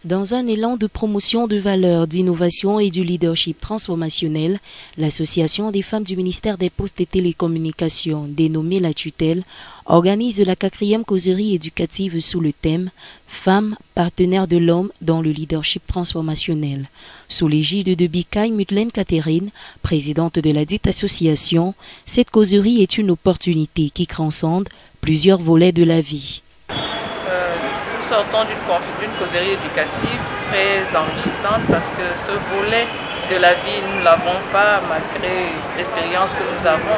Dans un élan de promotion de valeurs, d'innovation et du leadership transformationnel, l'Association des femmes du ministère des Postes et Télécommunications, dénommée La Tutelle, organise la 4e causerie éducative sous le thème « Femmes, partenaires de l'homme dans le leadership transformationnel ». Sous l'égide de Bikaï Mutlen Catherine, présidente de la dite association, cette causerie est une opportunité qui transcende plusieurs volets de la vie. Nous sortons d'une causerie éducative très enrichissante parce que ce volet de la vie, nous ne l'avons pas malgré l'expérience que nous avons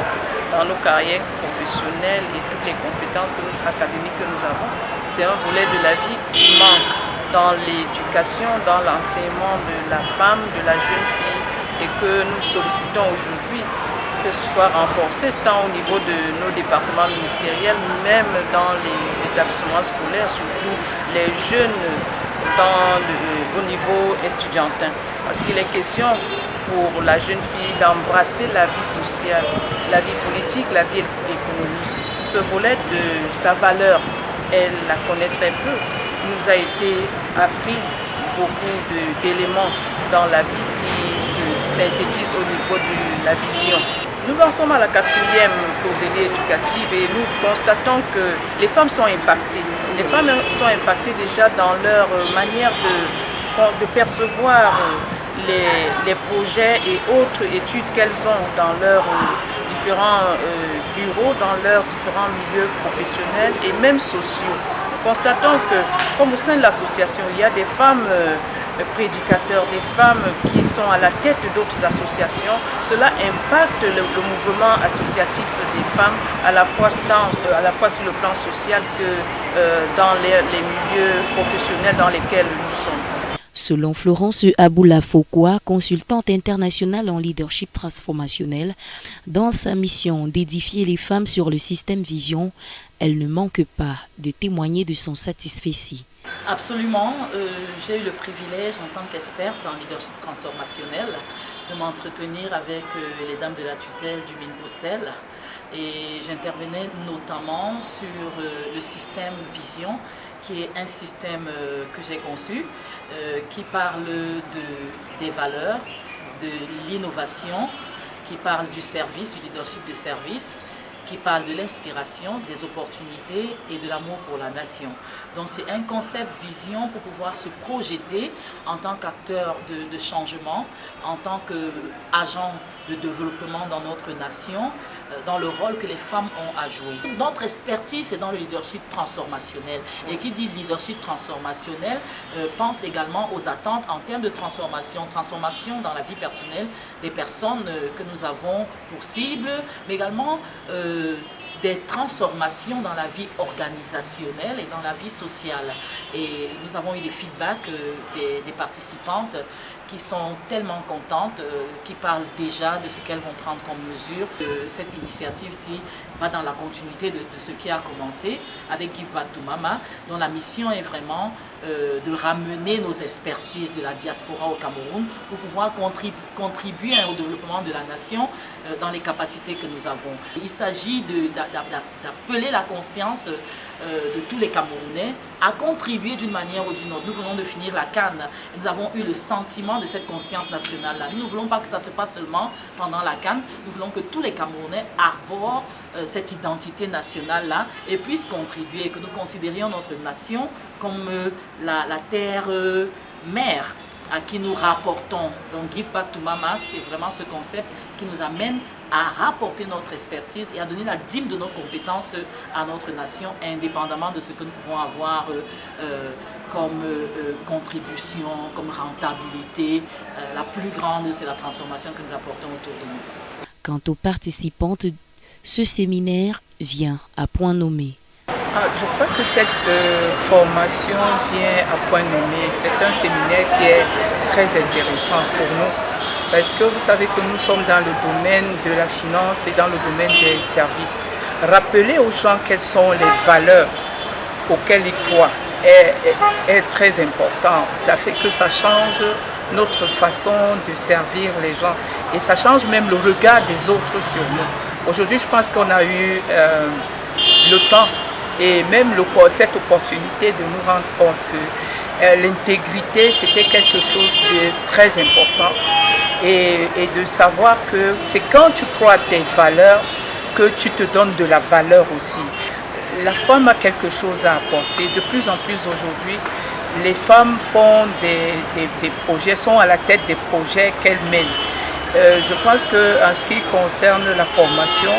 dans nos carrières professionnelles et toutes les compétences académiques que nous avons. C'est un volet de la vie qui manque dans l'éducation, dans l'enseignement de la femme, de la jeune fille et que nous sollicitons aujourd'hui que ce soit renforcé tant au niveau de nos départements ministériels, même dans les établissements scolaires, surtout les jeunes au niveau estudiantin. Parce qu'il est question pour la jeune fille d'embrasser la vie sociale, la vie politique, la vie économique. Ce volet de sa valeur, elle la connaît très peu. Il nous a été appris beaucoup d'éléments dans la vie qui se synthétisent au niveau de la vision. Nous en sommes à la 4e causerie éducative et nous constatons que les femmes sont impactées. Les femmes sont impactées déjà dans leur manière de percevoir les projets et autres études qu'elles ont dans leurs différents bureaux, dans leurs différents milieux professionnels et même sociaux. Nous constatons que, comme au sein de l'association, il y a des femmes prédicateurs, des femmes qui sont à la tête d'autres associations. Cela impacte le mouvement associatif des femmes à la fois sur le plan social que dans les milieux professionnels dans lesquels nous sommes. Selon Florence Aboula-Foucault, consultante internationale en leadership transformationnel, dans sa mission d'édifier les femmes sur le système Vision, elle ne manque pas de témoigner de son satisfecit. Absolument, j'ai eu le privilège en tant qu'experte en leadership transformationnel de m'entretenir avec les dames de la tutelle du MINPOSTEL et j'intervenais notamment sur le système Vision qui est un système que j'ai conçu qui parle des valeurs, de l'innovation, qui parle du service, du leadership de service, qui parle de l'inspiration, des opportunités et de l'amour pour la nation. Donc c'est un concept vision pour pouvoir se projeter en tant qu'acteur de changement, en tant qu'agent de développement dans notre nation, dans le rôle que les femmes ont à jouer. Notre expertise est dans le leadership transformationnel. Et qui dit leadership transformationnel pense également aux attentes en termes de transformation dans la vie personnelle des personnes que nous avons pour cible, mais également des transformations dans la vie organisationnelle et dans la vie sociale. Et nous avons eu des feedbacks des participantes qui sont tellement contentes, qui parlent déjà de ce qu'elles vont prendre comme mesure. Cette initiative-ci va dans la continuité de ce qui a commencé avec Give Back to Mama, dont la mission est vraiment de ramener nos expertises de la diaspora au Cameroun pour pouvoir contribuer au développement de la nation dans les capacités que nous avons. Il s'agit d'appeler la conscience de tous les Camerounais à contribuer d'une manière ou d'une autre. Nous venons de finir la CAN. Nous avons eu le sentiment de cette conscience nationale-là. Nous ne voulons pas que ça se passe seulement pendant la CAN. Nous voulons que tous les Camerounais arborent cette identité nationale-là et puissent contribuer, que nous considérions notre nation comme la terre mère à qui nous rapportons. Donc Give Back to Mama, c'est vraiment ce concept qui nous amène à rapporter notre expertise et à donner la dîme de nos compétences à notre nation, indépendamment de ce que nous pouvons avoir comme contribution, comme rentabilité. La plus grande, c'est la transformation que nous apportons autour de nous. Quant aux participantes, ce séminaire vient à point nommé. Je crois que cette formation vient à point nommé. C'est un séminaire qui est très intéressant pour nous parce que vous savez que nous sommes dans le domaine de la finance et dans le domaine des services. Rappeler aux gens quelles sont les valeurs auxquelles ils croient est très important. Ça fait que ça change notre façon de servir les gens et ça change même le regard des autres sur nous. Aujourd'hui, je pense qu'on a eu le temps et même cette opportunité de nous rendre compte que l'intégrité, c'était quelque chose de très important. Et de savoir que c'est quand tu crois à tes valeurs que tu te donnes de la valeur aussi. La femme a quelque chose à apporter. De plus en plus aujourd'hui, les femmes font des projets, sont à la tête des projets qu'elles mènent. Je pense qu'en ce qui concerne la formation,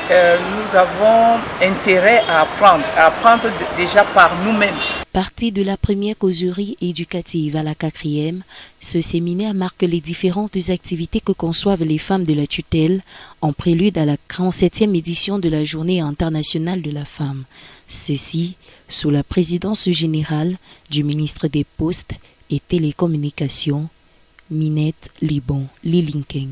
nous avons intérêt à apprendre déjà par nous-mêmes. Partie de la première causerie éducative à la 4e, ce séminaire marque les différentes activités que conçoivent les femmes de la tutelle en prélude à la 47e édition de la Journée internationale de la femme. Ceci sous la présidence générale du ministre des Postes et Télécommunications, Minette Libon Lilinkeng.